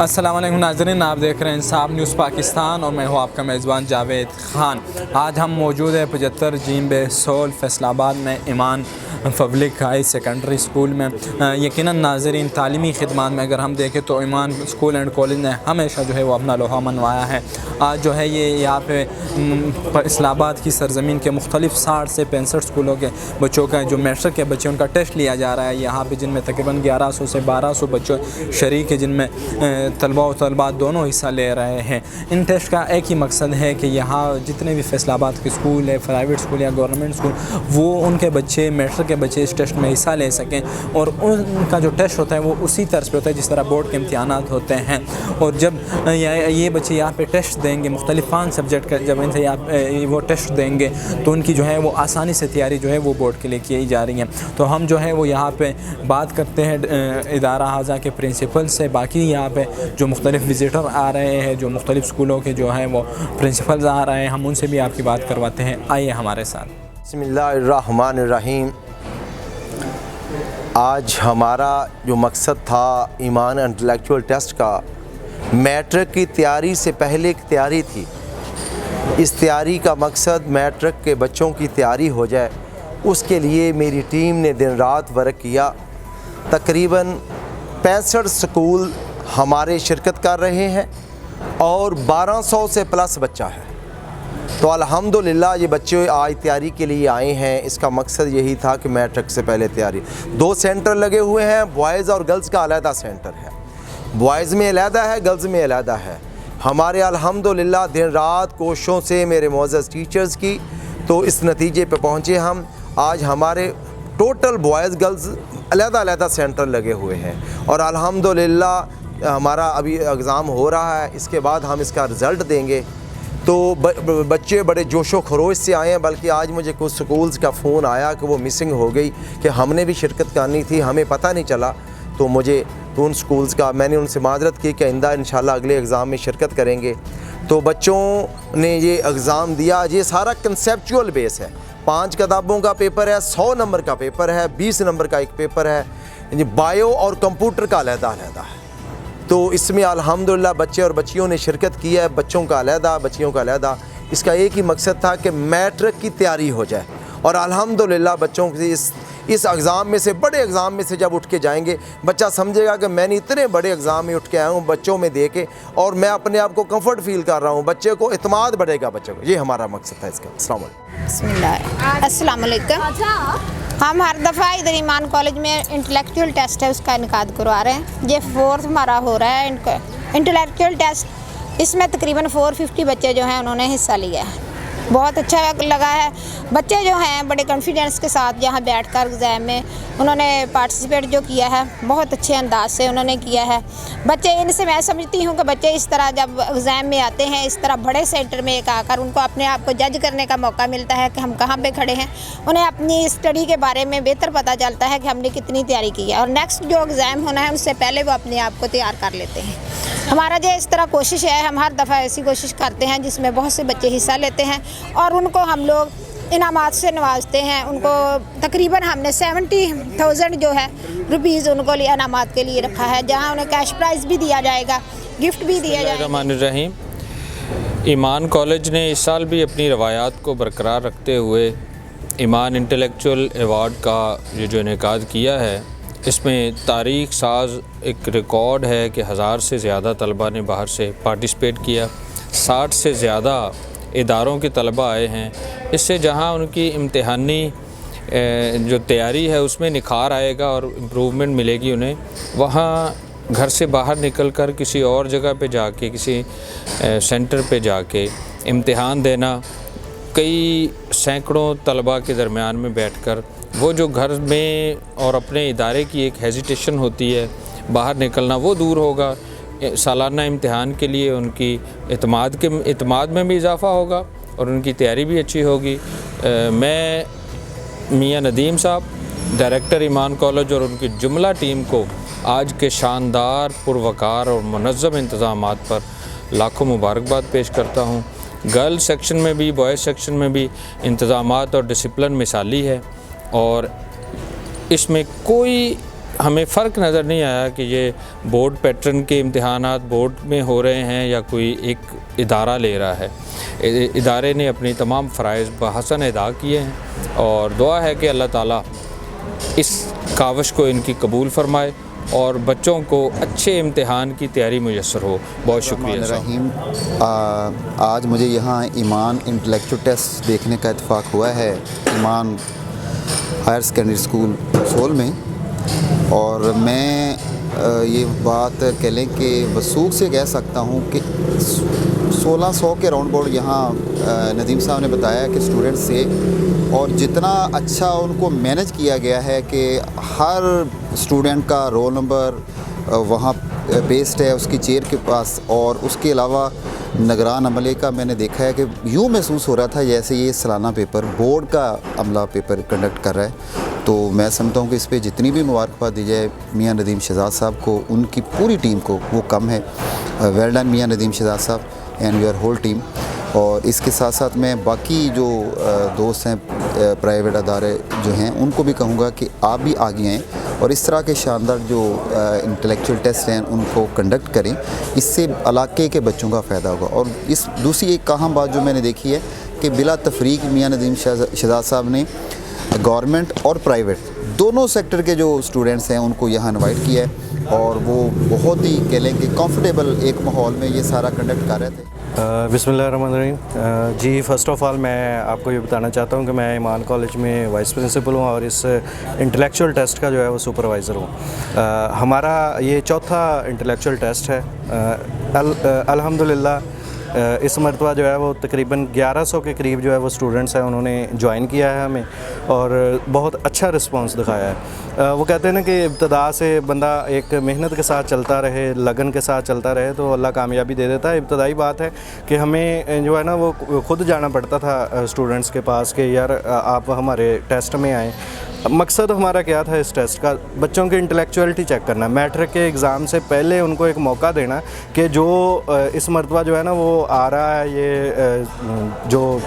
अस्सलाम वालेकुम नाज़रीन, आप देख रहे हैं इंसाफ न्यूज़ पाकिस्तान और मैं हूँ आपका मेज़बान जावेद ख़ान। आज हम मौजूद है 75 जींबे सोल फैसलाबाद में ईमान पब्लिक हाई सेकेंडरी स्कूल में। यकीनन नाज़रीन, तालीमी खिदमात में अगर हम देखें तो ईमान स्कूल एंड कॉलेज ने हमेशा जो है वो अपना लोहा मनवाया है। आज जो है ये यहाँ पे इस्लामाबाद की सरज़मीन के मुख्तलिफ 60 से 65 स्कूलों के बच्चों का जो मैट्रिक के बच्चे उनका टेस्ट लिया जा रहा है यहाँ पे, जिनमें तकरीबन 1100 से 1200 बच्चे शरीक है, जिनमें तलबा और तलबात दोनों हिस्सा ले रहे हैं। इन टेस्ट का एक ही मकसद है कि यहाँ जितने भी फैसलाबाद के स्कूल है, प्राइवेट स्कूल या गवर्नमेंट स्कूल, वो उनके बच्चे मैट्रिक के बच्चे इस टेस्ट में हिस्सा ले सकें और उनका जो टेस्ट होता है वो उसी तर्ज पे होता है जिस तरह बोर्ड के इम्तिहानात होते हैं। और जब ये बच्चे यहाँ पे टेस्ट देंगे मुख्तलिफ 5 सब्जेक्ट का, जब इनसे यहाँ वो टेस्ट देंगे तो उनकी जो है वो आसानी से तैयारी जो है वो बोर्ड के लिए की जा रही है। तो हम जो है वो यहाँ पे बात करते हैं इदारा हाजा के प्रिंसिपल से। बाकी यहाँ पे जो मुख्तलिफ विज़िटर आ रहे हैं, जो मुख्तलिफ स्कूलों के जो हैं वो प्रिंसिपल्स आ रहे हैं, हम उनसे भी आपकी बात करवाते हैं। आइए हमारे साथ। बिस्मिल्लाहिर्रहमानिर्रहीम। आज हमारा जो मकसद था ईमान इंटेलेक्चुअल टेस्ट का, मैट्रिक की तैयारी से पहले एक तैयारी थी। इस तैयारी का मकसद मैट्रिक के बच्चों की तैयारी हो जाए, उसके लिए मेरी टीम ने दिन रात वर्क किया। तकरीबन 65 स्कूल हमारे शिरकत कर रहे हैं और 1200 से प्लस बच्चा है। तो अल्हम्दुलिल्लाह ये बच्चे आज तैयारी के लिए आए हैं। इसका मकसद यही था कि मैट्रिक से पहले तैयारी। 2 सेंटर लगे हुए हैं, बॉयज़ और गर्ल्स का अलहदा सेंटर है। बॉयज़ में अलहदा है, गर्ल्स में अलहदा है। हमारे अल्हम्दुलिल्लाह दिन रात कोशिशों से मेरे मोअज़्ज़ज़ टीचर्स की तो इस नतीजे पे पहुँचे हम। आज हमारे टोटल बॉयज़ गर्ल्स अलहदा सेंटर लगे हुए हैं और अल्हम्दुलिल्लाह हमारा अभी एग्ज़ाम हो रहा है। इसके बाद हम इसका रिज़ल्ट देंगे। तो बच्चे बड़े जोशो खरोश से आए हैं। बल्कि आज मुझे कुछ स्कूल्स का फ़ोन आया कि वो मिसिंग हो गई, कि हमने भी शिरकत करनी थी, हमें पता नहीं चला। तो उन स्कूल्स का मैंने उनसे माजरत की कि आइंदा इंशाल्लाह अगले एग्ज़ाम में शिरकत करेंगे। तो बच्चों ने ये एग्ज़ाम दिया। ये सारा कंसेप्चुअल बेस है। 5 किताबों का पेपर है, 100 नंबर का पेपर है, 20 नंबर का एक पेपर है। बायो और कंप्यूटर का अलहदा है। तो इसमें अल्हम्दुलिल्लाह बच्चे और बच्चियों ने शिरकत की है। बच्चों का अलहदा, बच्चियों का अलहदा। इसका एक ही मकसद था कि मैट्रिक की तैयारी हो जाए और अल्हम्दुलिल्लाह बच्चों की इस एग्ज़ाम में से, बड़े एग्ज़ाम में से जब उठ के जाएंगे, बच्चा समझेगा कि मैंने इतने बड़े एग्ज़ाम में उठ के आया हूँ बच्चों में दे के, और मैं अपने आप को कंफर्ट फील कर रहा हूँ। बच्चे को इत्मीनान बढ़ेगा बच्चे को। ये हमारा मकसद था इसका। अस्सलाम वालेकुम। हम हर दफ़ा इधर ईमान कॉलेज में इंटेलेक्चुअल टेस्ट है, उसका इनकाद करवा रहे हैं। ये 4th हमारा हो रहा है इंटेलेक्चुअल टेस्ट। इसमें तकरीबन 450 बच्चे जो हैं उन्होंने हिस्सा लिया है। बहुत अच्छा लगा है। बच्चे जो हैं बड़े कॉन्फिडेंस के साथ यहाँ बैठकर एग्ज़ाम में उन्होंने पार्टिसिपेट जो किया है, बहुत अच्छे अंदाज से उन्होंने किया है। बच्चे, इनसे मैं समझती हूँ कि बच्चे इस तरह जब एग्ज़ाम में आते हैं, इस तरह बड़े सेंटर में एक आकर उनको अपने आप को जज करने का मौका मिलता है कि हम कहाँ पे खड़े हैं। उन्हें अपनी स्टडी के बारे में बेहतर पता चलता है कि हमने कितनी तैयारी की है और नेक्स्ट जो एग्ज़ाम होना है उससे पहले वो अपने आप को तैयार कर लेते हैं। हमारा जो इस तरह कोशिश है, हम हर दफ़ा ऐसी कोशिश करते हैं जिसमें बहुत से बच्चे हिस्सा लेते हैं और उनको हम लोग इनामात से नवाजते हैं। उनको तकरीबन हमने 70,000 जो है रुपीज़ उनको लिए इनामात के लिए रखा है, जहां उन्हें कैश प्राइज़ भी दिया जाएगा, गिफ्ट भी दिया जाएगा। बिस्मिल्लाहिर्रहमानिर्रहीम। ईमान कॉलेज ने इस साल भी अपनी रवायात को बरकरार रखते हुए ईमान इंटेलेक्चुअल अवार्ड का ये जो इनेकाद किया है, इसमें तारीख़ साज एक रिकॉर्ड है कि 1000 से ज़्यादा तलबा ने बाहर से पार्टिसिपेट किया। 60 से ज़्यादा इदारों के तलबा आए हैं। इससे जहां उनकी इम्तिहानी जो तैयारी है उसमें निखार आएगा और इम्प्रूवमेंट मिलेगी उन्हें। वहाँ घर से बाहर निकलकर किसी और जगह पे जाके, किसी सेंटर पे जाके इम्तिहान देना, कई सैकड़ों तलबा के दरमियान में बैठकर वो जो घर में और अपने इदारे की एक हेजिटेशन होती है बाहर निकलना, वो दूर होगा। सालाना इम्तिहान के लिए उनकी इत्मीनान में भी इजाफ़ा होगा और उनकी तैयारी भी अच्छी होगी। मैं मियाँ नदीम साहब, डायरेक्टर ईमान कॉलेज और उनकी जुमला टीम को आज के शानदार, पुरवकार और मुनज़्ज़म इंतज़ामात पर लाखों मुबारकबाद पेश करता हूँ। गर्ल्स सेक्शन में भी, बॉयज़ सेक्शन में भी इंतज़ामात और डिसिप्लिन मिसाली है और इसमें कोई हमें फ़र्क नज़र नहीं आया कि ये बोर्ड पैटर्न के इम्तिहानात बोर्ड में हो रहे हैं या कोई एक इदारा ले रहा है। इदारे ने अपनी तमाम फ़राइज़ बहसन अदा किए हैं और दुआ है कि अल्लाह ताला इस काविश को इनकी कबूल फ़रमाए और बच्चों को अच्छे इम्तिहान की तैयारी मुयस्सर हो। बहुत शुक्रिया रहीम। आज मुझे यहाँ ईमान इंटेलेक्चुअल टेस्ट देखने का इत्तेफाक हुआ है ईमान हायर सेकेंडरी स्कूल सोल में, और मैं ये बात कह लें कि वसूख से कह सकता हूँ कि 1600 के राउंड बोर्ड यहाँ नदीम साहब ने बताया कि स्टूडेंट्स से, और जितना अच्छा उनको मैनेज किया गया है कि हर स्टूडेंट का रोल नंबर वहाँ पेस्ट है उसकी चेयर के पास, और उसके अलावा निगरान अमले का मैंने देखा है कि यूँ महसूस हो रहा था जैसे ये सालाना पेपर बोर्ड का अमला पेपर कंडक्ट कर रहा है। तो मैं समझता हूँ कि इस पे जितनी भी मुबारकबाद दी जाए मियाँ नदीम शहजाद साहब को, उनकी पूरी टीम को, वो कम है। वेल डन मियाँ नदीम शहजाद साहब एंड योर होल टीम। और इसके साथ साथ मैं बाकी जो दोस्त हैं प्राइवेट अदारे जो हैं उनको भी कहूँगा कि आप भी आगे आएँ और इस तरह के शानदार जो इंटेलेक्चुअल टेस्ट हैं उनको कंडक्ट करें। इससे इलाके के बच्चों का फ़ायदा होगा। और इस दूसरी एक अहम बात जो मैंने देखी है कि बिला तफरीक मियाँ नदीम शहजाद साहब ने गवर्नमेंट और प्राइवेट दोनों सेक्टर के जो स्टूडेंट्स हैं उनको यहाँ इनवाइट किया है, और वो बहुत ही कह लें कि कंफर्टेबल एक माहौल में ये सारा कंडक्ट कर रहे थे। बिस्मिल्लाहिर्रहमानिर्रहीम। जी फ़र्स्ट ऑफ़ ऑल मैं आपको ये बताना चाहता हूँ कि मैं ईमान कॉलेज में वाइस प्रिंसिपल हूँ और इस इंटेलेक्चुअल टेस्ट का जो है वो सुपरवाइज़र हूँ। हमारा ये चौथा इंटेलेक्चुअल टेस्ट है। अल्हम्दुलिल्लाह इस मरतबा जो है वो तकरीबन 1100 के करीब जो है वो स्टूडेंट्स हैं उन्होंने ज्वाइन किया है हमें, और बहुत अच्छा रिस्पांस दिखाया है। वो कहते हैं ना कि इब्तदा से बंदा एक मेहनत के साथ चलता रहे, लगन के साथ चलता रहे तो अल्लाह कामयाबी दे देता है। इब्तदाई बात है कि हमें जो है ना वो खुद जाना पड़ता था स्टूडेंट्स के पास कि यार आप हमारे टेस्ट में आएँ। मकसद हमारा क्या था इस टेस्ट का? बच्चों की इंटेलेक्चुअलिटी चेक करना, मैट्रिक के एग्ज़ाम से पहले उनको एक मौका देना कि जो इस मरतबा जो है ना वो आ रहा है, ये जो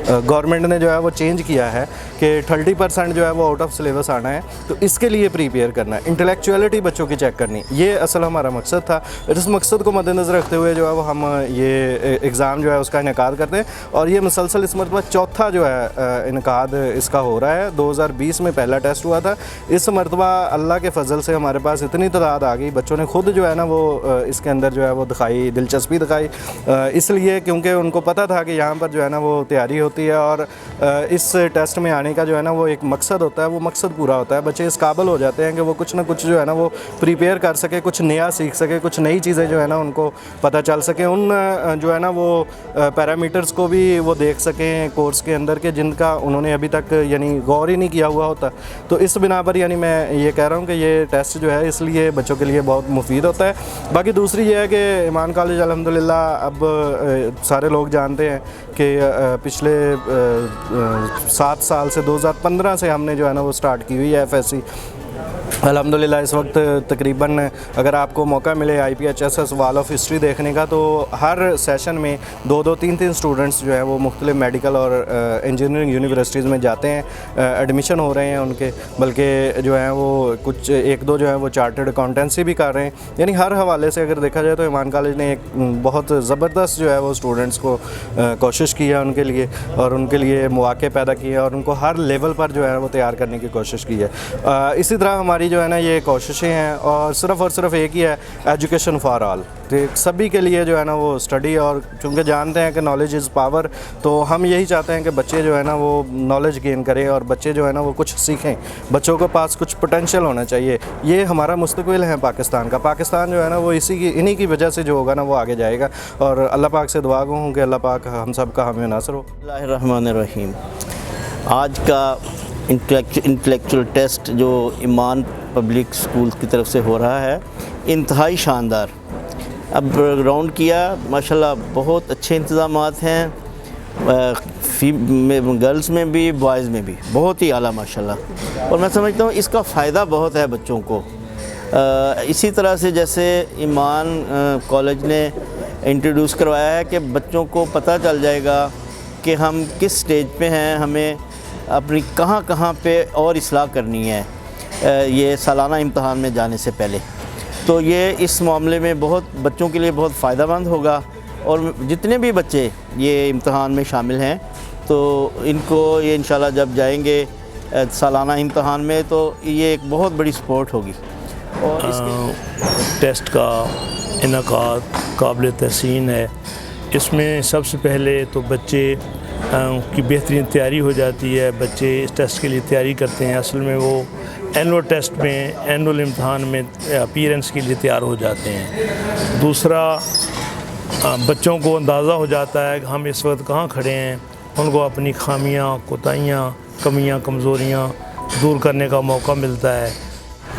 गवर्नमेंट ने जो है वो चेंज किया है कि 30% जो है वो आउट ऑफ सिलेबस आना है, तो इसके लिए प्रिपेयर करना है, इंटेलेक्चुअलिटी बच्चों की चेक करनी, ये असल हमारा मकसद था। इस मकसद को मद्देनज़र रखते हुए जो है वो हम ये एग्ज़ाम जो है उसका इनेकाद करते हैं, और ये मुसलसल इस मरतबा चौथा जो है इनेकाद इसका हो रहा है। 2020 में पहला टेस्ट हुआ था। इस मरतबा अल्लाह के फ़ज़ल से हमारे पास इतनी तादाद आ गई, बच्चों ने खुद जो है ना वो इसके अंदर जो है वो दिलचस्पी दिखाई, इसलिए क्योंकि उनको पता था कि यहाँ पर जो है ना वो तैयारी होती है और इस टेस्ट में आने का जो है ना वो एक मकसद होता है, वो मकसद पूरा होता है। बच्चे इस काबिल हो जाते हैं कि वो कुछ ना कुछ जो है ना वो प्रिपेयर कर सके, कुछ नया सीख सके, कुछ नई चीज़ें जो है ना उनको पता चल सके, उन जो है ना वो पैरामीटर्स को भी वो देख सकें कोर्स के अंदर के जिनका उन्होंने अभी तक यानी गौर ही नहीं किया हुआ होता। तो इस बिना पर यानी मैं ये कह रहा हूँ कि ये टेस्ट जो है इसलिए बच्चों के लिए बहुत मुफीद होता है। बाकी दूसरी ये है कि ईमान कॉलेज अल्हम्दुलिल्लाह अब सारे लोग जानते हैं कि पिछले 7 साल से 2015 से हमने जो है ना वो स्टार्ट की हुई है FSC। अल्हम्दुलिल्लाह इस वक्त तकरीबन अगर आपको मौका मिले IPHSS वॉल ऑफ हिस्ट्री देखने का, तो हर सेशन में 2-2, 3-3 स्टूडेंट्स जो है वो मुख्तलिफ मेडिकल और इंजीनियरिंग यूनिवर्सिटीज़ में जाते हैं, एडमिशन हो रहे हैं उनके, बल्कि जो है वो कुछ 1-2 जो है वो चार्टर्ड अकाउंटेंसी भी कर रहे हैं। यानी हर हवाले से अगर देखा जाए तो ईमान कॉलेज ने एक बहुत ज़बरदस्त जो है वो स्टूडेंट्स को कोशिश की है उनके लिए, और उनके लिए मौके पैदा किए और उनको हर लेवल पर जो है वो तैयार करने की कोशिश की है। इसी तरह हमारी जो है ना ये कोशिशें हैं, और सिर्फ एक ही है, एजुकेशन फॉर ऑल, तो सभी के लिए जो है ना वो स्टडी, और चूँकि जानते हैं कि नॉलेज इज़ पावर, तो हम यही चाहते हैं कि बच्चे जो है ना वो नॉलेज गेन करें और बच्चे जो है ना वो कुछ सीखें, बच्चों के पास कुछ पोटेंशियल होना चाहिए। ये हमारा मुस्तकबिल है पाकिस्तान का। पाकिस्तान जो है ना वो इन्हीं की वजह से जो होगा ना वो आगे जाएगा, और अल्लाह पाक से दुआ हूँ कि अल्लाह पाक हम सब का हमें नासर हो। बिस्मिल्लाहिर्रहमानिर्रहीम। आज का इंटेलेक्चुअल टेस्ट जो ईमान पब्लिक स्कूल की तरफ से हो रहा है इंतहाई शानदार। अब राउंड किया, माशाल्लाह बहुत अच्छे इंतज़ामात हैं, गर्ल्स में भी बॉयज़ में भी बहुत ही आला माशाल्लाह, और मैं समझता हूँ इसका फ़ायदा बहुत है बच्चों को। इसी तरह से जैसे ईमान कॉलेज ने इंट्रोड्यूस करवाया है कि बच्चों को पता चल जाएगा कि हम किस स्टेज पे हैं, हमें अपनी कहाँ पे और इस्लाह करनी है। ये सालाना इम्तहान में जाने से पहले। तो ये इस मामले में बहुत बच्चों के लिए बहुत फ़ायदेमंद होगा, और जितने भी बच्चे ये इम्तहान में शामिल हैं तो इनको ये इंशाल्लाह जब जाएंगे सालाना इम्तहान में तो ये एक बहुत बड़ी सपोर्ट होगी। और टेस्ट का इनकाद काबिल तहसीन है। इसमें सबसे पहले तो बच्चे की बेहतरीन तैयारी हो जाती है। बच्चे इस टेस्ट के लिए तैयारी करते हैं, असल में वो एनुअल टेस्ट में, एनुअल इम्तहान में अपीयरेंस के लिए तैयार हो जाते हैं। दूसरा, बच्चों को अंदाज़ा हो जाता है कि हम इस वक्त कहाँ खड़े हैं, उनको अपनी खामियां, कोताहियां, कमियां, कमज़ोरियां दूर करने का मौका मिलता है।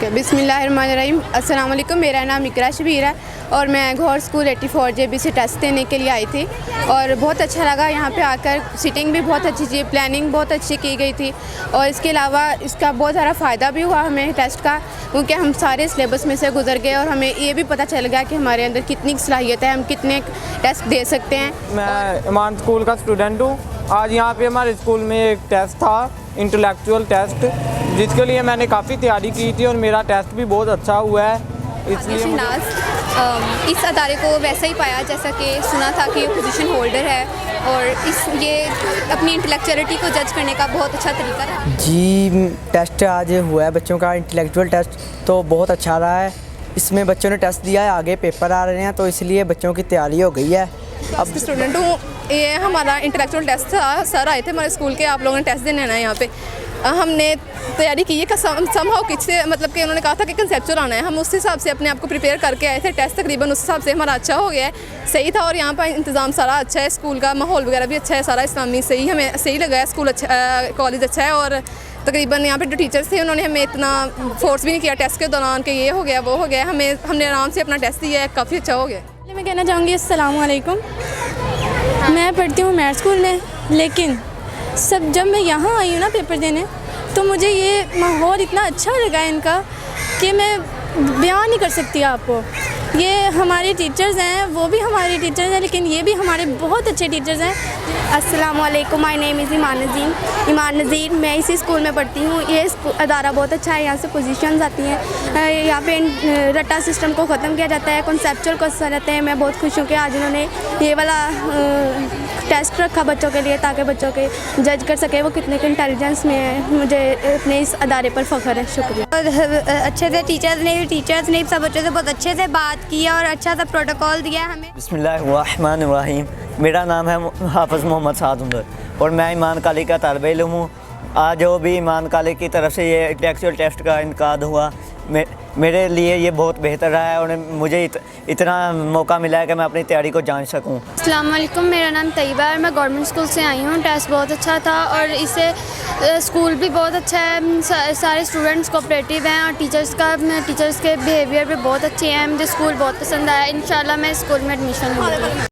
बिस्मिल्लाहिर्रहमानिर्रहीम। अस्सलाम वालेकुम। मेरा नाम इकरा शबीर है और मैं घोर स्कूल 84 JB से टेस्ट देने के लिए आई थी और बहुत अच्छा लगा यहाँ पे आकर। सीटिंग भी बहुत अच्छी थी, प्लानिंग बहुत अच्छी की गई थी और इसके अलावा इसका बहुत सारा फ़ायदा भी हुआ हमें टेस्ट का, क्योंकि हम सारे सिलेबस में से गुजर गए और हमें ये भी पता चल गया कि हमारे अंदर कितनी सलाहियत है, हम कितने टेस्ट दे सकते हैं। मैं ईमान स्कूल का स्टूडेंट हूँ। आज यहाँ पे हमारे स्कूल में एक टेस्ट था, इंटेलेक्चुअल टेस्ट, जिसके लिए मैंने काफ़ी तैयारी की थी और मेरा टेस्ट भी बहुत अच्छा हुआ है। इसलिए इस अदारे को वैसा ही पाया जैसा कि सुना था कि ये पोजीशन होल्डर है और ये अपनी इंटेलेक्चुअलिटी को जज करने का बहुत अच्छा तरीका रहा। जी, टेस्ट आज हुआ है बच्चों का इंटेलेक्चुअल टेस्ट, तो बहुत अच्छा रहा है। इसमें बच्चों ने टेस्ट दिया है, आगे पेपर आ रहे हैं, तो इसलिए बच्चों की तैयारी हो गई है। अब स्टूडेंट हूँ, ये हमारा इंटेलेक्चुअल टेस्ट था। सर आए थे हमारे स्कूल के, आप लोगों ने टेस्ट देने आना है यहाँ पे। हमने तैयारी की है समहाउ किस से, मतलब कि उन्होंने कहा था कि कंसेप्चुअल आना है, हम उस हिसाब से अपने आप को प्रिपेयर करके आए थे। टेस्ट तकरीबन उस हिसाब से हमारा अच्छा हो गया है, सही था। और यहाँ पर इंतज़ाम सारा अच्छा है, स्कूल का माहौल वगैरह भी अच्छा है, सारा इस्लामी सही, हमें सही लगा है। स्कूल अच्छा, कॉलेज अच्छा है और तकरीबन यहाँ पे जो टीचर्स थे उन्होंने हमें इतना फोर्स भी नहीं किया टेस्ट के दौरान कि ये हो गया वो हो गया। हमने आराम से अपना टेस्ट दिया है, काफ़ी अच्छा हो गया। मैं कहना चाहूँगी अस्सलाम वालेकुम। मैं पढ़ती हूँ मेरिट स्कूल में, लेकिन जब मैं यहाँ आई हूँ ना पेपर देने, तो मुझे ये माहौल इतना अच्छा लगा इनका कि मैं बयान नहीं कर सकती आपको। ये हमारे टीचर्स हैं, वो भी हमारे टीचर्स हैं, लेकिन ये भी हमारे बहुत अच्छे टीचर्स हैं। अस्सलाम वालेकुम, माय नेम इज़ ईमान नज़ीर। मैं इसी स्कूल में पढ़ती हूँ। ये अदारा बहुत अच्छा है, यहाँ से पोजीशंस आती हैं। यहाँ पे रट्टा सिस्टम को ख़त्म किया जाता है, कॉन्सेप्चुअल क्वेश्चन रहते हैं। मैं बहुत खुश हूँ कि आज उन्होंने ये वाला टेस्ट रखा बच्चों के लिए, ताकि बच्चों के जज कर सके वो कितने के इंटेलिजेंस में है। मुझे अपने इस अदारे पर फ़ख्र है। शुक्रिया। अच्छे से टीचर्स ने सब बच्चों से बहुत अच्छे से बात की और अच्छा सा प्रोटोकॉल दिया हमें। बिस्मिल्लाहिर्रहमानिर्रहीम। मेरा नाम है हाफ़िज़ मोहम्मद साद उमर और मैं ईमान कॉलेज का तालिब इल्म हूँ। आज जो भी ईमान कॉलेज की तरफ से ये इंटेलेक्चुअल टेस्ट का इनकाद हुआ, मेरे लिए ये बहुत बेहतर रहा है और मुझे इतना मौका मिला है कि मैं अपनी तैयारी को जान सकूं। अस्सलाम वालेकुम, मेरा नाम तैयबा है, मैं गवर्नमेंट स्कूल से आई हूँ। टेस्ट बहुत अच्छा था और इससे स्कूल भी बहुत अच्छा है, सारे स्टूडेंट्स कोऑपरेटिव हैं और टीचर्स के बिहेवियर भी बहुत अच्छे हैं। मुझे स्कूल बहुत पसंद आया। इंशाल्लाह मैं स्कूल में एडमिशन लूँगी।